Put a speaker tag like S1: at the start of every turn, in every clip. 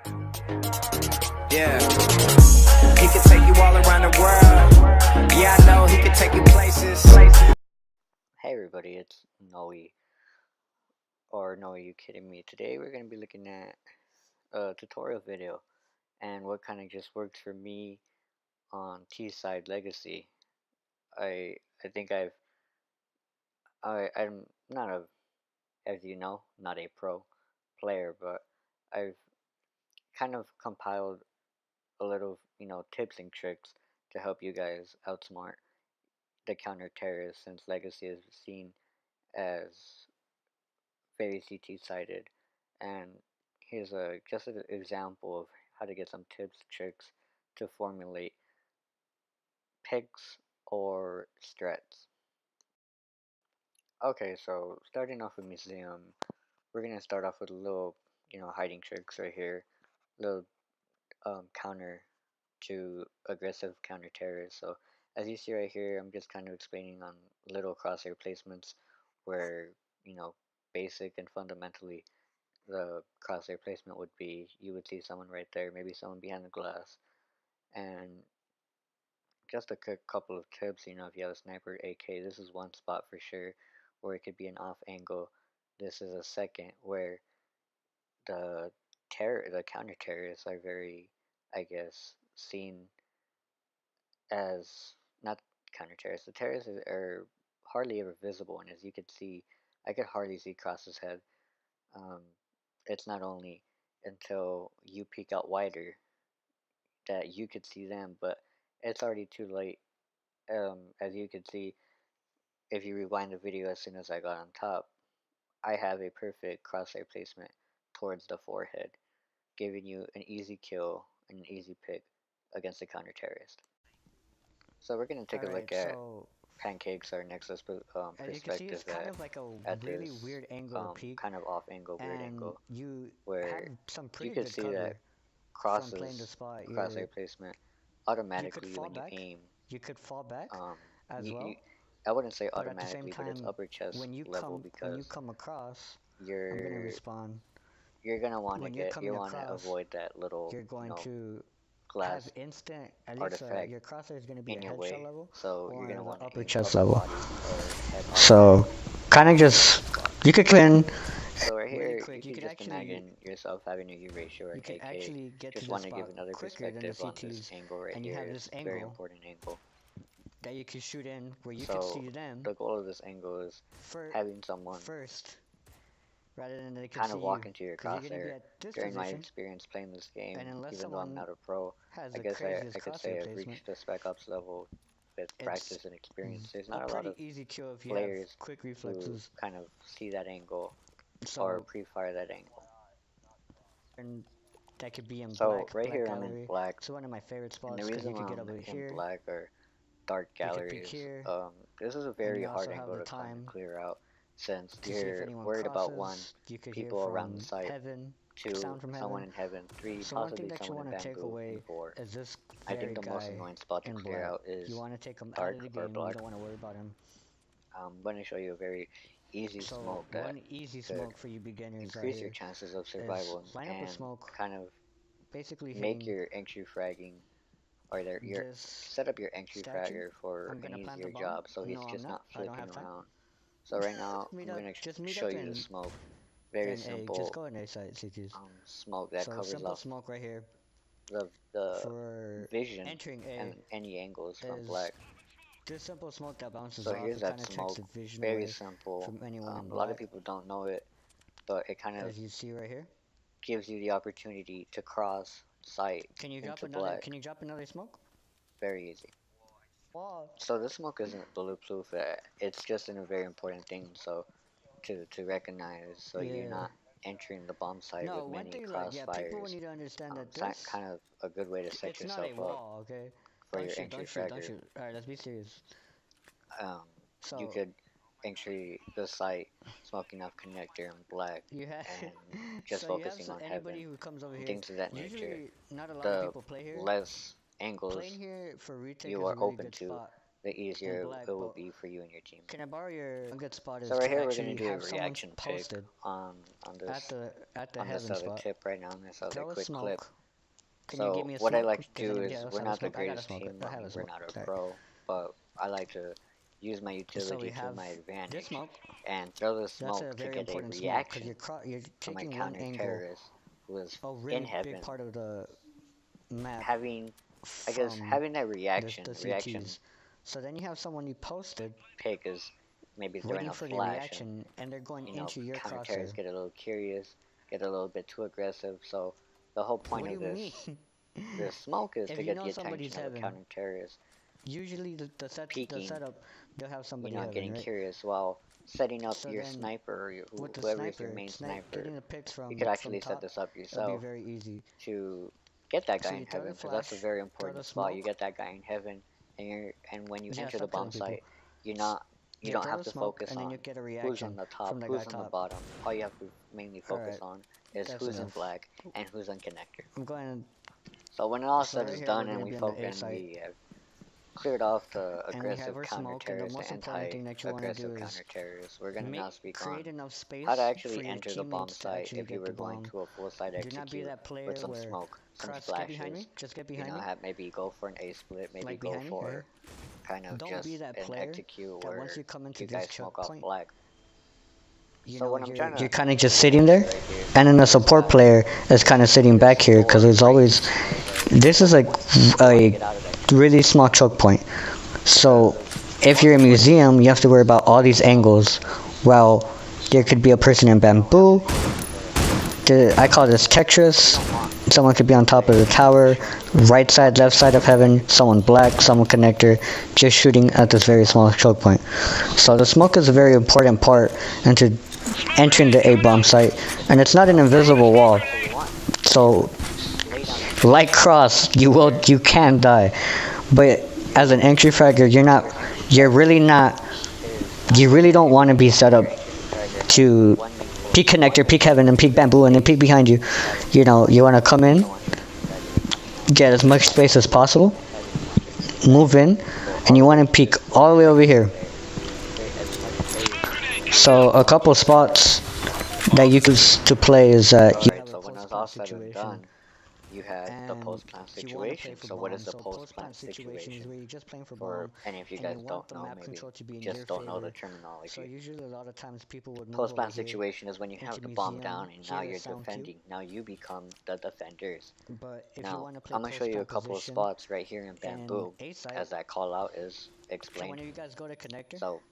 S1: Yeah. He can take you all around the world. Yeah, I know he can take you places.
S2: Hey everybody, it's Noe, or Noe, you kidding me? Today we're going to be looking at a tutorial video and what kind of just worked for me on T-Side Legacy. I think I'm not a, as you know, not a pro player, but I've kind of compiled a little, tips and tricks to help you guys outsmart the counter-terrorists, since Legacy is seen as very CT-sided. And here's just an example of how to get some tips, tricks to formulate picks or strats. Okay, so starting off with Museum, we're gonna start off with a little, hiding tricks right here, little counter to aggressive counter terrorists. So as you see right here, I'm just kind of explaining on little crosshair placements where, you know, basic and fundamentally the crosshair placement would be, you would see someone right there, maybe someone behind the glass, and just a quick couple of tips. If you have a sniper AK, this is one spot for sure where it could be an off angle. This is a second where the counter terrorists are very, I guess, seen as not counter terrorists. The terrorists are hardly ever visible, and as you can see, I could hardly see Cross's head. Um, it's not only until you peek out wider that you could see them, but it's already too late. As you can see, if you rewind the video as soon as I got on top, I have a perfect crosshair placement towards the forehead, giving you an easy kill and an easy pick against the counter terrorist. So we're gonna take a
S3: Alright,
S2: look at
S3: so
S2: Pancakes, our next
S3: as you can see, it's
S2: perspective
S3: kind of like a
S2: at
S3: really
S2: this
S3: weird angle to peek,
S2: kind of off angle, weird
S3: and
S2: angle,
S3: you have
S2: where
S3: some
S2: you
S3: pretty
S2: can
S3: good
S2: see that
S3: cover from playing the
S2: crosses
S3: spot.
S2: crosshair placement
S3: You could
S2: automatically
S3: fall
S2: when you
S3: back,
S2: aim.
S3: you could fall back
S2: Um,
S3: as
S2: you
S3: well,
S2: I wouldn't say
S3: but at the same
S2: automatically, but it's
S3: time,
S2: upper chest level
S3: when you
S2: because
S3: come across, I'm gonna
S2: you're
S3: respawn.
S2: you're gonna want to
S3: When you're
S2: you
S3: coming
S2: want to
S3: across,
S2: avoid that little
S3: you're going to have
S2: glass
S3: instant, at least
S2: artifact
S3: your crosshair is going to be
S2: in
S3: at
S2: your
S3: headshot
S2: way,
S3: level
S2: so you're
S3: or
S2: gonna
S3: the
S2: want to
S3: upper
S2: aim
S3: chest
S2: upper
S3: level.
S2: body or head
S3: So,
S2: automatically.
S3: kind of just, you could click in
S2: So right
S3: really
S2: here, you
S3: quick.
S2: can just imagine yourself having a U ratio or
S3: You
S2: an
S3: can
S2: AK.
S3: actually get to
S2: Just
S3: this
S2: want to give
S3: spot
S2: another
S3: quicker than the
S2: perspective on this
S3: CTs,
S2: angle right
S3: and you
S2: here.
S3: have this
S2: It's a very
S3: angle
S2: important angle.
S3: that you can shoot in where you can
S2: So
S3: see them
S2: the goal of this angle is having someone
S3: first rather than they can
S2: kind
S3: see
S2: of
S3: you,
S2: walk into your
S3: because you're going to be
S2: crosshair.
S3: at this
S2: During my
S3: position,
S2: experience playing this game,
S3: and unless
S2: even though I'm
S3: someone
S2: not a pro,
S3: has
S2: I
S3: the
S2: guess
S3: craziest
S2: I could
S3: crosshair
S2: say I've
S3: placement,
S2: reached the Spec Ops level with
S3: it's
S2: practice and experience. There's
S3: a
S2: not a lot
S3: pretty
S2: of
S3: easy kill if you have
S2: players
S3: quick
S2: who
S3: reflexes.
S2: kind of see that angle or
S3: So,
S2: pre-fire that angle.
S3: and that could be in
S2: So right
S3: black
S2: here I'm in
S3: gallery.
S2: black,
S3: It's one of my favorite
S2: and the
S3: spots because
S2: reason
S3: you
S2: why
S3: could get
S2: I'm
S3: over
S2: in
S3: here,
S2: black or dark
S3: you could peek
S2: galleries,
S3: here,
S2: this is a
S3: and
S2: very
S3: you
S2: hard
S3: also have
S2: angle
S3: the
S2: to kind of
S3: time
S2: clear out since
S3: to see if
S2: you're
S3: anyone
S2: worried about one,
S3: crosses. You could hear
S2: people around the
S3: from
S2: site,
S3: heaven,
S2: two,
S3: sound from
S2: someone
S3: heaven.
S2: in heaven, three,
S3: So one thing
S2: possibly
S3: that you
S2: someone in
S3: want to take
S2: bamboo, and
S3: away
S2: four.
S3: is this
S2: I think
S3: very
S2: the most
S3: guy
S2: annoying spot to
S3: in
S2: clear
S3: black.
S2: out
S3: You
S2: is
S3: want to take him out of
S2: dark
S3: the
S2: or
S3: game. You
S2: black.
S3: don't want to worry about him.
S2: I'm going to show you a very easy
S3: So
S2: smoke that
S3: one easy
S2: could
S3: smoke for you beginners out
S2: increase your
S3: here
S2: chances of
S3: is
S2: survival
S3: line up a
S2: and
S3: smoke,
S2: kind of
S3: basically
S2: make
S3: hitting
S2: your entry fragging or your
S3: this
S2: set up your entry
S3: statue.
S2: fragger for
S3: I'm
S2: an
S3: gonna plant the
S2: easier
S3: bomb.
S2: job so he's
S3: No, I'm
S2: just
S3: not.
S2: not
S3: I don't
S2: flicking
S3: have time.
S2: around. So right now
S3: meet
S2: I'm
S3: up.
S2: gonna
S3: Just meet
S2: show
S3: up
S2: you the smoke. Very
S3: and a just
S2: simple
S3: go in A side CTs.
S2: smoke that
S3: So
S2: covers
S3: simple
S2: off
S3: smoke right here
S2: the
S3: for
S2: vision
S3: entering
S2: and
S3: A
S2: any angles from
S3: is
S2: black.
S3: this simple smoke that bounces
S2: So
S3: off.
S2: here's
S3: It
S2: that
S3: kind of takes
S2: smoke.
S3: the vision
S2: Very
S3: away
S2: simple.
S3: from anyone in
S2: A lot of
S3: black.
S2: people don't know it, but it kind of
S3: As you see right here.
S2: gives you the opportunity to cross sight into black.
S3: Can you drop another smoke?
S2: Very easy.
S3: Wow.
S2: So this smoke isn't bulletproof. It's just a very important thing. So to recognize, so you're
S3: Yeah.
S2: not entering the bomb site
S3: No,
S2: with
S3: one
S2: many
S3: thing like yeah, people
S2: crossfires.
S3: need to understand that
S2: It's
S3: this
S2: kind of a good way to set
S3: it's not a
S2: yourself up
S3: wall, okay?
S2: for your entry
S3: Don't
S2: fragger.
S3: shoot. Alright, let's be serious.
S2: Um, you
S3: So
S2: could entry the site smoking off connector in black
S3: you have
S2: and just
S3: so you have
S2: focusing on heaven
S3: anybody who comes over
S2: and
S3: here.
S2: things of that nature.
S3: Usually not a lot of
S2: The
S3: people play here.
S2: less angles
S3: Playing here for retake
S2: you
S3: is a
S2: are
S3: really
S2: open
S3: good
S2: to,
S3: spot.
S2: the easier
S3: black,
S2: it will
S3: but
S2: be for you and your team.
S3: can I borrow your a good spot is
S2: So right
S3: to
S2: here we're gonna
S3: actually
S2: do a
S3: have someone
S2: reaction pick
S3: posted
S2: on
S3: at
S2: this
S3: the
S2: this
S3: heaven
S2: other
S3: spot.
S2: tip right now, on this other
S3: Throw a
S2: quick clip.
S3: smoke. Can you give
S2: So
S3: me a
S2: what I
S3: smoke?
S2: like to
S3: Does
S2: do
S3: anybody
S2: is
S3: else
S2: we're
S3: have a
S2: not the
S3: smoke? I got a
S2: greatest
S3: smoke.
S2: team.
S3: I
S2: I
S3: have
S2: mean,
S3: a
S2: we're
S3: smoke.
S2: not a
S3: Alright.
S2: pro, but I like to use my
S3: So we
S2: utility to
S3: have
S2: my
S3: this
S2: advantage
S3: smoke.
S2: and throw the
S3: That's
S2: smoke
S3: a
S2: to
S3: very
S2: get a
S3: important smoke because
S2: reaction
S3: you're
S2: from my
S3: taking one
S2: counter
S3: angle,
S2: terrorist who is
S3: a
S2: in
S3: really
S2: heaven,
S3: big part of the map
S2: having, I guess,
S3: from
S2: having that
S3: the
S2: reaction
S3: CTs. So then you have someone you posted
S2: pick is maybe throwing
S3: waiting
S2: a
S3: for the
S2: flash and,
S3: reaction, and they're going
S2: you know,
S3: into your
S2: counter
S3: crosshair.
S2: terrorists get a little curious, get a little bit too aggressive. So the whole point
S3: What do
S2: of
S3: you
S2: this
S3: mean?
S2: this smoke is
S3: If
S2: to
S3: you
S2: get
S3: know
S2: the
S3: somebody's
S2: attention of a
S3: heaven,
S2: counter terrorist,
S3: usually the
S2: peeking,
S3: setup, they'll have
S2: you
S3: somebody
S2: know,
S3: heaven,
S2: getting
S3: right?
S2: curious while setting up
S3: So
S2: your
S3: then
S2: sniper or
S3: with the
S2: whoever is your
S3: sniper,
S2: main sniper.
S3: getting the picks
S2: You could
S3: from
S2: actually set
S3: top,
S2: this up
S3: it'll be
S2: yourself
S3: very easy.
S2: to get that guy
S3: So
S2: in
S3: you throw
S2: heaven,
S3: the
S2: because that's a
S3: flash,
S2: very
S3: throw
S2: important
S3: the
S2: spot. You
S3: smoke.
S2: get that guy in heaven, and when you
S3: Yeah,
S2: enter the
S3: stop killing
S2: bomb
S3: people.
S2: site, you don't
S3: Throw
S2: have
S3: the
S2: to
S3: smoke,
S2: focus
S3: and then
S2: on
S3: you get a
S2: who's on
S3: reaction
S2: the top,
S3: from the guy
S2: who's on the
S3: top.
S2: bottom. All you have to mainly focus
S3: Alright,
S2: on is
S3: that's
S2: who's in
S3: enough.
S2: black and who's on connector.
S3: I'm going.
S2: So when all
S3: So
S2: said
S3: right
S2: is
S3: here
S2: done
S3: we're
S2: and
S3: gonna
S2: we
S3: be on the A
S2: focus and
S3: site,
S2: we have cleared off the
S3: and we have
S2: aggressive
S3: our
S2: counter
S3: smoke. And the
S2: terrorists,
S3: most
S2: the
S3: important thing that you want to do
S2: anti-aggressive
S3: is
S2: counter terrorists, we're gonna now speak on
S3: create enough space
S2: how to
S3: for
S2: actually
S3: your
S2: enter the bomb
S3: teammates to
S2: site
S3: actually
S2: if you
S3: get the
S2: were going
S3: bomb.
S2: to a full site
S3: Do not be
S2: execute
S3: that player
S2: with some
S3: where
S2: smoke, some
S3: Cross, get behind me.
S2: splashes.
S3: Just get
S2: You
S3: behind
S2: know,
S3: me.
S2: maybe go for an A split, maybe
S3: Like
S2: go
S3: behind me, right
S2: for
S3: here.
S2: kind of
S3: Don't
S2: just
S3: be that
S2: an
S3: player
S2: execute
S3: that
S2: where
S3: once you come into
S2: you
S3: this
S2: guys
S3: choke
S2: smoke off
S3: point,
S2: black.
S3: you
S2: So
S3: know
S2: what I'm trying
S3: you're
S2: to
S3: kind of just sitting there,
S2: right here
S3: and then the support player is kind of sitting back here because there's always. This is like a really small choke point. So if you're in a museum, you have to worry about all these angles. Well, there could be a person in bamboo. I call this Tetris. Someone could be on top of the tower, right side, left side of heaven, someone black, someone connector, just shooting at this very small choke point. So the smoke is a very important part into entering the A bomb site, and it's not an invisible wall. So, like Cross, you can die, but as an entry fragger, you really don't want to be set up to peek connector, peek heaven, and peek bamboo, and then peek behind you. You know, you want to come in, get as much space as possible, move in, and you want to peek all the way over here. So a couple spots that you can to play is that you
S2: Alright, so when it's all said and done, you had the post-plant situation. So what is the post-plant situation?
S3: Where you're just playing for
S2: For
S3: bomb,
S2: any of you
S3: and you
S2: guys
S3: want
S2: don't
S3: the
S2: know,
S3: map
S2: maybe
S3: control to be in your
S2: just don't know the
S3: favor. So
S2: terminology.
S3: usually a lot of times people would move
S2: Post-plant
S3: over here
S2: situation is when you have
S3: into
S2: the bomb
S3: museum,
S2: down and now
S3: here
S2: you're
S3: is sound
S2: defending. Now you become the defenders.
S3: But if you
S2: Now,
S3: want to play
S2: I'm going to show you a
S3: post-plant
S2: couple of
S3: position
S2: spots right here in
S3: in
S2: bamboo,
S3: A site,
S2: as that call out is
S3: so
S2: explained.
S3: whenever you guys go to connector,
S2: So,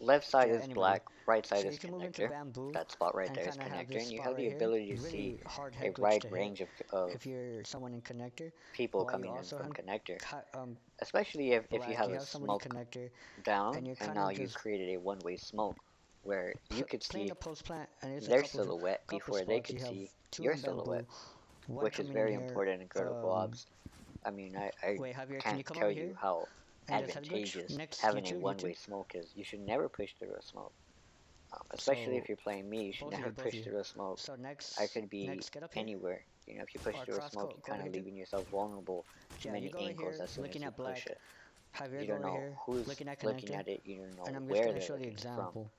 S2: left side
S3: yeah,
S2: is
S3: anybody.
S2: black, right side
S3: So
S2: is
S3: you can move into
S2: connector.
S3: bamboo
S2: That spot right
S3: and
S2: there is
S3: kind of have
S2: connector,
S3: this
S2: and you
S3: spot
S2: have the
S3: right here.
S2: ability to
S3: Really
S2: see
S3: hard
S2: a
S3: head glitch
S2: wide
S3: to
S2: range
S3: hit
S2: of
S3: if you're someone in connector.
S2: people
S3: While you
S2: coming in
S3: also
S2: from
S3: have
S2: connector.
S3: um
S2: Especially if you
S3: black,
S2: have
S3: you
S2: a
S3: have somebody
S2: smoke
S3: connector,
S2: down,
S3: and you're
S2: and
S3: kind
S2: now
S3: of
S2: you
S3: just
S2: created a one-way smoke where you could
S3: playing
S2: see
S3: the post plant, and it's a
S2: their
S3: couple
S2: silhouette before they
S3: spots.
S2: could
S3: You have
S2: see
S3: two
S2: your
S3: in bamboo,
S2: silhouette,
S3: one
S2: which is
S3: coming
S2: very
S3: in here.
S2: important in critical ops. I mean, I
S3: Wait, Javier, can you
S2: can't
S3: come
S2: tell
S3: over
S2: you
S3: here?
S2: how
S3: And this head glitch
S2: advantageous
S3: next
S2: having a
S3: YouTube.
S2: one-way smoke is. You should never push through a smoke. Especially if
S3: So
S2: you're playing me, you should
S3: both of
S2: never
S3: you, both
S2: push
S3: of you.
S2: through a smoke.
S3: So next,
S2: I could be
S3: get up here.
S2: anywhere. You know, if you push
S3: Or
S2: through a
S3: cross,
S2: smoke,
S3: go
S2: you're kind
S3: over
S2: of
S3: here.
S2: leaving yourself vulnerable to
S3: Yeah, you
S2: many
S3: go over
S2: angles
S3: here,
S2: as soon as
S3: looking
S2: you
S3: at
S2: push
S3: black.
S2: it.
S3: Javier,
S2: You
S3: go
S2: don't
S3: over
S2: know
S3: here,
S2: who's
S3: looking at
S2: looking
S3: connector.
S2: at it, you don't
S3: And
S2: know
S3: I'm just
S2: where
S3: gonna
S2: they're
S3: show the
S2: looking from.
S3: example.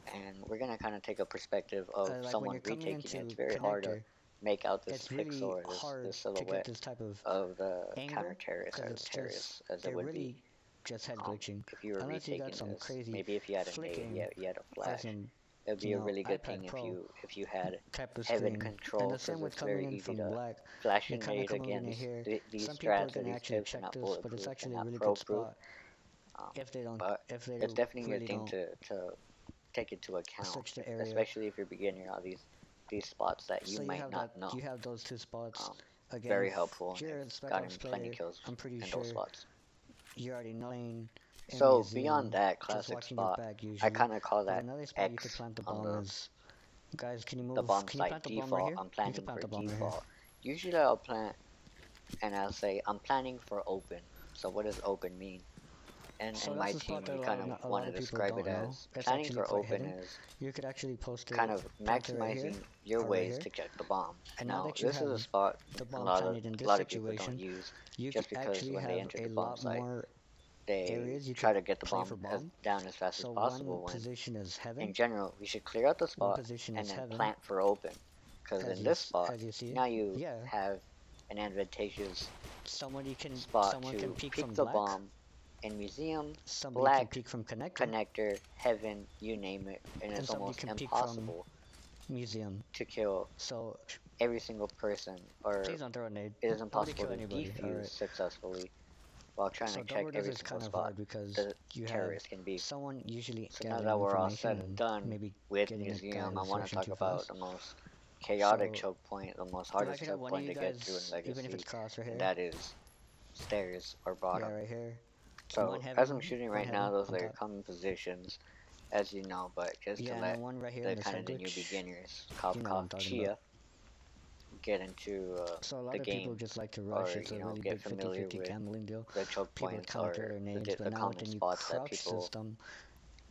S2: And we're gonna kind of take a perspective of
S3: Like when
S2: someone
S3: you're coming
S2: retaking it.
S3: into
S2: It's very hard to
S3: connector,
S2: make out this
S3: it's really
S2: pixel or
S3: hard
S2: this
S3: to get
S2: silhouette
S3: this type of
S2: of the
S3: angle
S2: counter-terrorist or
S3: because
S2: the
S3: it's
S2: terrorist
S3: just
S2: as it
S3: they're
S2: would
S3: really
S2: be
S3: just head glitching.
S2: if you were
S3: Unless you got
S2: retaking
S3: some
S2: this.
S3: crazy
S2: Maybe if you had a nade,
S3: flicking,
S2: you had a
S3: as
S2: flash.
S3: in
S2: It'd be a really good
S3: iPad
S2: thing
S3: Pro
S2: if you had
S3: type of
S2: heaven
S3: screen.
S2: control,
S3: And the
S2: because
S3: same with
S2: it's
S3: coming
S2: very
S3: in
S2: easy
S3: from
S2: to
S3: black.
S2: flash
S3: You
S2: and
S3: kind of
S2: nade.
S3: come over
S2: Again,
S3: in here.
S2: these
S3: Some people are
S2: strats or
S3: gonna
S2: these
S3: actually
S2: tips are
S3: check
S2: not
S3: this, but it's
S2: bulletproof, they're
S3: actually a
S2: not
S3: really
S2: pro
S3: good
S2: proof.
S3: spot if they don't
S2: But it's definitely a
S3: really
S2: thing
S3: don't
S2: to take into account,
S3: search the area.
S2: especially if you're beginner on these spots that you
S3: So
S2: might not know.
S3: you have those two spots. Again,
S2: Very helpful.
S3: if you're a
S2: And
S3: Spec
S2: gotten
S3: Ops
S2: plenty
S3: player,
S2: kills
S3: I'm pretty
S2: in
S3: sure
S2: those spots.
S3: you already know in
S2: So
S3: museum,
S2: beyond that
S3: just
S2: classic
S3: watching your
S2: spot,
S3: back
S2: I
S3: usually.
S2: kind of call
S3: But
S2: that
S3: another spot you could
S2: X
S3: plant the
S2: on
S3: bomb is, guys, can you move?
S2: the bomb
S3: Can you
S2: site
S3: plant the bomb right
S2: default.
S3: here?
S2: I'm
S3: You
S2: planning
S3: can plant
S2: for
S3: the bomb right here.
S2: default. Usually I'll plant and I'll say I'm planning for open. So what does open mean? And
S3: So
S2: in
S3: that's
S2: my
S3: a
S2: team,
S3: spot that
S2: we
S3: a
S2: kind
S3: lot
S2: of
S3: of
S2: want to
S3: people
S2: describe it
S3: don't know.
S2: as
S3: It's
S2: planning
S3: actually
S2: for
S3: quite
S2: open
S3: hidden.
S2: is
S3: You could actually post it,
S2: kind of
S3: plant it right here,
S2: maximizing your
S3: or right
S2: ways
S3: here.
S2: to get the bomb.
S3: And now
S2: Now,
S3: that you
S2: this is a
S3: have
S2: spot
S3: the
S2: a
S3: bomb
S2: lot
S3: planted in
S2: of
S3: this
S2: people don't
S3: situation,
S2: use
S3: you
S2: just
S3: could
S2: because
S3: actually
S2: when they
S3: have
S2: enter
S3: a
S2: the bomb
S3: lot
S2: site,
S3: more
S2: they
S3: areas you
S2: try
S3: could
S2: to get the
S3: play
S2: bomb
S3: for
S2: as
S3: bomb.
S2: down as fast
S3: So
S2: as possible.
S3: one
S2: When
S3: position is
S2: in
S3: heaven,
S2: general, we should clear out the
S3: one
S2: spot
S3: position
S2: and
S3: is
S2: then
S3: heaven,
S2: plant for open. Because in this spot,
S3: as you see.
S2: now you
S3: Yeah,
S2: have an advantageous
S3: someone
S2: spot
S3: can
S2: to
S3: peek
S2: peek
S3: from
S2: the
S3: black,
S2: bomb in museum,
S3: somebody can
S2: black,
S3: peek from connector,
S2: connector, heaven, you name it, and
S3: and
S2: it's
S3: somebody
S2: almost
S3: can peek from
S2: impossible
S3: museum.
S2: to kill
S3: So
S2: every single person, or
S3: please don't throw a nade.
S2: it is
S3: Nobody
S2: impossible
S3: kill
S2: to
S3: anybody.
S2: defuse
S3: Alright.
S2: successfully while trying
S3: So
S2: to check
S3: double does
S2: every
S3: is
S2: single
S3: kind of
S2: spot
S3: hard because
S2: the
S3: you have
S2: terrorist can be.
S3: someone usually
S2: So now
S3: gathering
S2: that we're all
S3: information
S2: said and
S3: and
S2: done
S3: maybe
S2: with
S3: getting a guy
S2: museum, I
S3: who's
S2: want to
S3: rushing
S2: talk
S3: too
S2: about
S3: fast.
S2: the most chaotic
S3: So
S2: choke point, the most
S3: if I
S2: hardest
S3: could have
S2: choke
S3: one of
S2: point
S3: you
S2: to get through in
S3: guys, even if
S2: Legacy,
S3: it's cross right
S2: and
S3: here,
S2: that is stairs or
S3: yeah,
S2: bottom.
S3: right here.
S2: So
S3: One
S2: as
S3: heaven,
S2: I'm shooting
S3: one
S2: right now,
S3: heaven
S2: those
S3: on
S2: are your
S3: top.
S2: common positions, as you know, but just
S3: Yeah,
S2: to
S3: and
S2: let
S3: then one right here
S2: the
S3: in the
S2: kind of the
S3: side
S2: new
S3: glitch.
S2: beginners,
S3: You
S2: cough
S3: know what
S2: cough
S3: I'm talking
S2: chia,
S3: about.
S2: get into
S3: So a lot
S2: the
S3: of people
S2: game,
S3: just like to
S2: or
S3: rush. It's a really
S2: get
S3: big
S2: familiar
S3: 50-50
S2: with
S3: gambling deal.
S2: the choke
S3: People
S2: points
S3: kind of throw
S2: or
S3: their nades,
S2: the
S3: but now with
S2: common
S3: the new
S2: spots that
S3: crouch
S2: people
S3: system,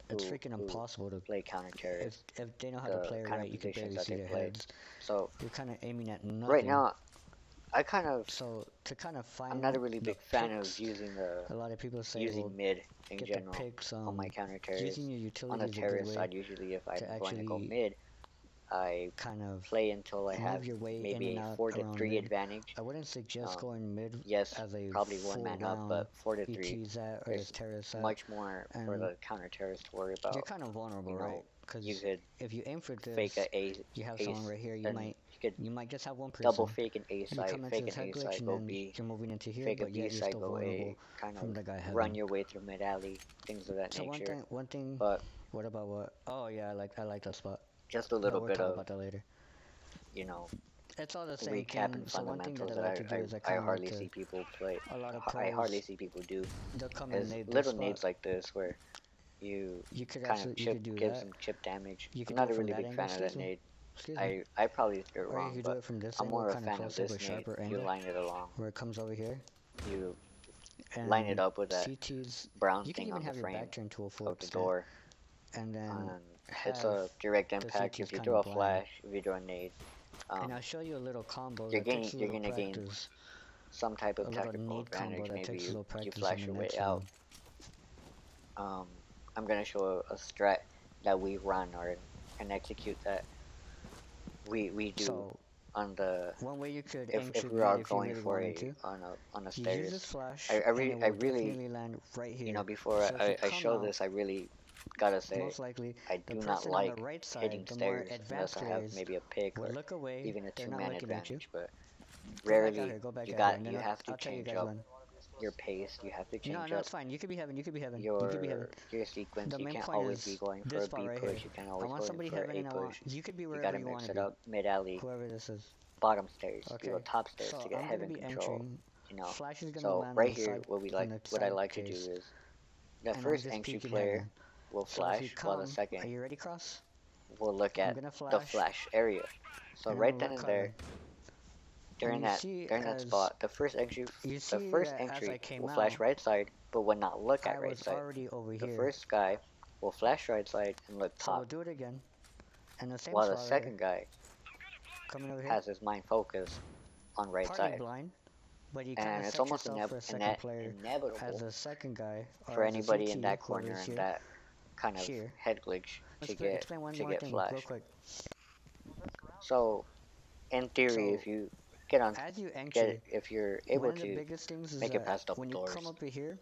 S3: it's freaking
S2: who
S3: impossible to.
S2: play counter terrorists,
S3: If they know how to
S2: the
S3: play it
S2: kind
S3: right,
S2: of
S3: you could
S2: positions
S3: barely
S2: that
S3: see
S2: they
S3: their
S2: play.
S3: heads.
S2: So
S3: You're kind of aiming at nothing.
S2: right now, I kind of
S3: So to kind of find
S2: I'm not a really
S3: the
S2: big fan of
S3: picks,
S2: using
S3: a lot of people say, well,
S2: mid in
S3: get
S2: general
S3: the picks.
S2: on my counter
S3: Using
S2: terrorists.
S3: your
S2: On
S3: utility
S2: the
S3: is a good
S2: terrorist
S3: way
S2: side, usually if I'm
S3: to
S2: going to go
S3: actually
S2: mid, I
S3: kind of
S2: play until I have
S3: move your way in
S2: maybe
S3: and
S2: a
S3: out
S2: 4 to
S3: around
S2: 3
S3: mid.
S2: advantage.
S3: I wouldn't suggest going mid
S2: Yes,
S3: as a
S2: probably one
S3: full
S2: man up,
S3: round
S2: but 4 to 3,
S3: ET at or
S2: there's
S3: as terrorist at,
S2: much more for
S3: and
S2: the counter terrorist to worry
S3: you're
S2: about.
S3: kind of vulnerable,
S2: You
S3: right?
S2: know, you
S3: Because
S2: could
S3: if you aim for
S2: fake
S3: this,
S2: a
S3: you have someone
S2: ace,
S3: right here.
S2: and
S3: You might just have one
S2: double
S3: person.
S2: fake an A
S3: You
S2: side,
S3: come into
S2: fake
S3: this
S2: an
S3: head
S2: A
S3: glitch
S2: side,
S3: and
S2: go
S3: then
S2: B,
S3: you're moving into here,
S2: fake a
S3: but
S2: B
S3: yet you're
S2: side,
S3: still
S2: go
S3: vulnerable
S2: A, kind
S3: from
S2: of
S3: the guy
S2: run
S3: heaven.
S2: your way through mid alley, things of that
S3: So
S2: nature.
S3: one thing.
S2: But
S3: What about what? Oh yeah, I like that spot.
S2: just a
S3: But
S2: little
S3: we'll
S2: bit
S3: talk
S2: of,
S3: about that later.
S2: you know,
S3: It's all the same
S2: recap
S3: thing.
S2: and
S3: So one thing that
S2: fundamentals
S3: I
S2: that
S3: like to do is I
S2: I
S3: kind of like
S2: hardly
S3: to.
S2: see people play.
S3: A lot of
S2: I hardly
S3: pros,
S2: see people do
S3: they'll come and
S2: is
S3: nade this
S2: little
S3: spot.
S2: nades like this where you
S3: You could
S2: kind of
S3: you could do
S2: give
S3: that.
S2: some chip damage.
S3: You
S2: I'm
S3: could do
S2: not
S3: it
S2: a
S3: from
S2: really
S3: that
S2: big
S3: angle.
S2: fan of that
S3: Excuse me.
S2: nade.
S3: Excuse me.
S2: I probably did it
S3: Or you
S2: wrong,
S3: could do
S2: but
S3: it from this
S2: I'm
S3: angle,
S2: more a
S3: kind of
S2: fan of
S3: closer
S2: this
S3: but
S2: nade.
S3: sharper
S2: You
S3: angle,
S2: line it along.
S3: where it comes over here.
S2: You
S3: And
S2: line it up with that
S3: CT's.
S2: brown
S3: You can
S2: thing
S3: even
S2: on the
S3: have your
S2: frame
S3: back turn to a full
S2: of the
S3: extent,
S2: door.
S3: and then
S2: And it's
S3: have
S2: a direct
S3: the
S2: impact.
S3: CT's
S2: If you
S3: kind
S2: throw a
S3: of blind.
S2: flash, if you throw a nade,
S3: And I'll show you a little combo
S2: you're
S3: that takes a
S2: you're
S3: little
S2: gonna gain
S3: practice.
S2: some type
S3: A
S2: of
S3: little
S2: tactical
S3: nade combo
S2: advantage.
S3: that
S2: Maybe
S3: takes a little
S2: you
S3: practice on
S2: flash
S3: the
S2: your way
S3: next
S2: out.
S3: one.
S2: I'm gonna show a strat that we run or and execute that we do
S3: So
S2: on the
S3: one way you could
S2: if
S3: shoot
S2: we
S3: mid
S2: are
S3: if you
S2: going
S3: really
S2: for
S3: wanted to.
S2: on a
S3: You use this
S2: stairs.
S3: flash,
S2: I
S3: and it will
S2: really
S3: definitely land right here.
S2: you know before
S3: So if you
S2: I
S3: come
S2: show
S3: out,
S2: this I really gotta say
S3: most likely
S2: I
S3: the
S2: do not
S3: person on the
S2: like
S3: right
S2: hitting
S3: side, the more
S2: stairs
S3: advanced
S2: unless I have
S3: players,
S2: maybe a pick
S3: would
S2: or
S3: look away.
S2: even a
S3: They're not
S2: 2-man
S3: looking at you.
S2: advantage, but
S3: Go back out
S2: rarely
S3: here. Go back out here. And then
S2: you have to
S3: I'll tell you
S2: change
S3: guys
S2: up
S3: when.
S2: your pace. You have to change
S3: No,
S2: up
S3: it's fine. You could be heaven. You could be heaven. You could be heaven.
S2: your sequence.
S3: The
S2: You
S3: main
S2: can't
S3: point
S2: always be
S3: is
S2: going for
S3: this
S2: a
S3: spot
S2: B
S3: right
S2: push.
S3: here.
S2: You can't
S3: I
S2: always
S3: want
S2: go
S3: somebody
S2: for a
S3: heaven,
S2: A
S3: and I want
S2: push.
S3: you could be
S2: You
S3: wherever
S2: gotta
S3: you want
S2: mix
S3: to
S2: it
S3: be.
S2: up mid alley,
S3: Whoever this is.
S2: bottom stairs,
S3: Okay.
S2: you go top stairs
S3: So
S2: to get
S3: I'm gonna
S2: heaven
S3: be
S2: control.
S3: entering.
S2: You know.
S3: Flash is gonna
S2: So
S3: land
S2: right
S3: on the
S2: here,
S3: side, on the
S2: what I
S3: side
S2: like to do
S3: case,
S2: is the
S3: and I'm
S2: first
S3: just
S2: entry
S3: peeking
S2: player
S3: heaven.
S2: will
S3: So if you
S2: flash, while the
S3: come, are
S2: second
S3: you ready, Cross?
S2: will look
S3: I'm
S2: at
S3: gonna
S2: the
S3: flash,
S2: flash area. So
S3: and I'm
S2: right
S3: gonna
S2: then
S3: look
S2: and there,
S3: heaven. And you see
S2: during that
S3: as
S2: spot, the first
S3: that as I
S2: entry
S3: came
S2: will flash
S3: out,
S2: right side, but will not look
S3: I
S2: at right
S3: was
S2: side.
S3: already over
S2: The
S3: here.
S2: first guy will flash right side and look
S3: So we'll
S2: top,
S3: do it again. And the same
S2: while the
S3: spot right here.
S2: second guy
S3: Coming over here.
S2: has his mind focused on right
S3: Partly
S2: side.
S3: blind, but you kind
S2: And
S3: of
S2: it's
S3: set
S2: almost
S3: yourself for a second player as
S2: inevitable
S3: a second guy or
S2: for
S3: as a
S2: anybody in
S3: CT,
S2: that
S3: whoever
S2: corner
S3: is
S2: and
S3: here.
S2: that kind of
S3: Here.
S2: head glitch
S3: Let's
S2: to
S3: explain one more
S2: get
S3: thing real
S2: flashed.
S3: quick.
S2: So, in theory,
S3: So,
S2: if you get on,
S3: as you enter,
S2: if you're
S3: one
S2: able
S3: of the
S2: to
S3: biggest things is
S2: make it
S3: that
S2: past double
S3: when you
S2: doors.
S3: come over here,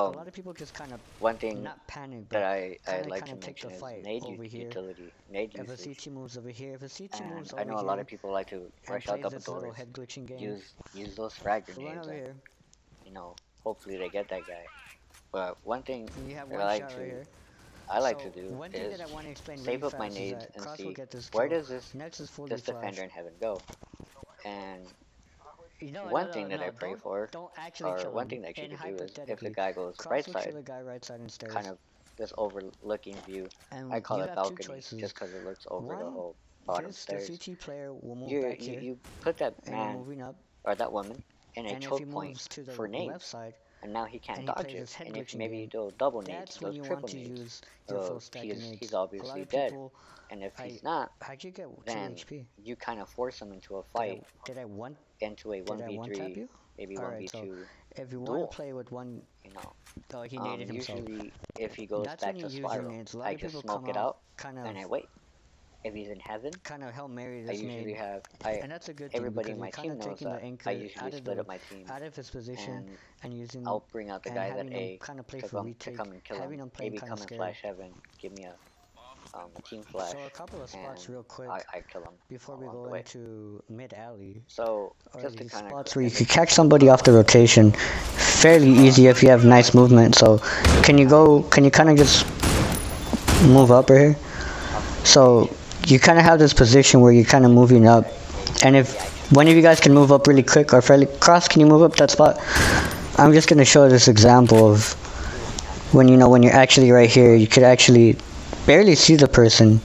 S3: a lot of people just kind of
S2: One thing
S3: not panic,
S2: that
S3: but
S2: I like to
S3: kind of take the
S2: mention is
S3: fight
S2: nade
S3: over here.
S2: utility, nade
S3: If a
S2: usage.
S3: CT moves over here, if a CT
S2: And
S3: moves
S2: I
S3: over
S2: know a lot
S3: here
S2: of people like to
S3: and
S2: rush out
S3: plays
S2: double
S3: this little
S2: doors,
S3: head glitching game,
S2: use those frag
S3: run
S2: grenades,
S3: over
S2: and
S3: here,
S2: you know, hopefully they get that guy. But one thing
S3: and you have
S2: that
S3: one shot right here.
S2: I like
S3: So,
S2: to do
S3: one thing
S2: is
S3: that I want to explain
S2: save
S3: really
S2: up my
S3: fast is
S2: nades
S3: that
S2: and
S3: Cross will
S2: see
S3: get this
S2: where
S3: kill.
S2: does this
S3: Next is fully
S2: defender
S3: flashed.
S2: in heaven go. And
S3: No,
S2: one thing that I pray for,
S3: don't actually
S2: or
S3: kill
S2: one
S3: him.
S2: thing that you
S3: And
S2: could do is if the
S3: hypothetically,
S2: guy goes
S3: Cross
S2: right
S3: will kill
S2: side,
S3: the guy right side and stairs.
S2: kind of this overlooking view.
S3: And
S2: I call
S3: you
S2: it
S3: have
S2: balcony
S3: two choices.
S2: just because it looks over the
S3: One,
S2: whole bottom
S3: the
S2: stairs.
S3: CT player will move
S2: You
S3: back here,
S2: you put that
S3: and you're
S2: man
S3: moving up.
S2: or that woman in a
S3: And if he
S2: choke point
S3: moves to the
S2: for
S3: left
S2: nades.
S3: side,
S2: and now he can't
S3: and he
S2: dodge
S3: plays
S2: it.
S3: his head
S2: And if
S3: glitching
S2: maybe you
S3: game,
S2: do a double nade,
S3: that's
S2: he
S3: when
S2: does
S3: you want
S2: triple
S3: to
S2: nades.
S3: use your full
S2: So
S3: stack of nades.
S2: he's
S3: A lot
S2: obviously
S3: of
S2: dead.
S3: people,
S2: And if he's not,
S3: how'd you get 2
S2: then
S3: HP?
S2: you kind of force him into a fight,
S3: Did I one
S2: into a
S3: did I one tap
S2: 1v3,
S3: you?
S2: maybe
S3: Alright, so
S2: 1v2
S3: if you want
S2: duel.
S3: to play with one,
S2: You know,
S3: oh, he naded himself.
S2: usually if he goes
S3: That's when
S2: back
S3: you
S2: to
S3: use your
S2: spiral,
S3: nades. A lot
S2: I
S3: of
S2: just
S3: people
S2: smoke
S3: come
S2: it out
S3: kind
S2: and I
S3: of
S2: wait. If he's in heaven,
S3: Hail Mary
S2: I
S3: this
S2: usually
S3: nade,
S2: have
S3: and that's a good thing
S2: everybody
S3: because
S2: in
S3: you're
S2: my
S3: kind
S2: team
S3: of
S2: knows
S3: taking the
S2: that
S3: anchor
S2: I usually split up my team,
S3: out of his position
S2: and
S3: and using
S2: I'll bring out the
S3: and
S2: guys at
S3: having him
S2: A
S3: kind of play
S2: to
S3: for
S2: come
S3: retake,
S2: and kill
S3: having
S2: him.
S3: him playing
S2: Maybe
S3: kind
S2: come
S3: of
S2: and
S3: scary.
S2: flash heaven, give me a team flash,
S3: So a couple of spots
S2: and
S3: real quick
S2: I kill him
S3: before we
S2: along
S3: go
S2: the way.
S3: into mid alley.
S2: So
S3: Are
S2: just to
S3: these
S2: kind of
S3: spots where you could catch somebody off the rotation fairly
S2: uh,
S3: easy if you have nice movement. So can you kind of just move up right here? So you kind of have this position where you're kind of moving up, and if one of you guys can move up really quick or fairly cross, can you move up that spot? I'm just gonna show this example of when you're actually right here, you could actually barely see the person,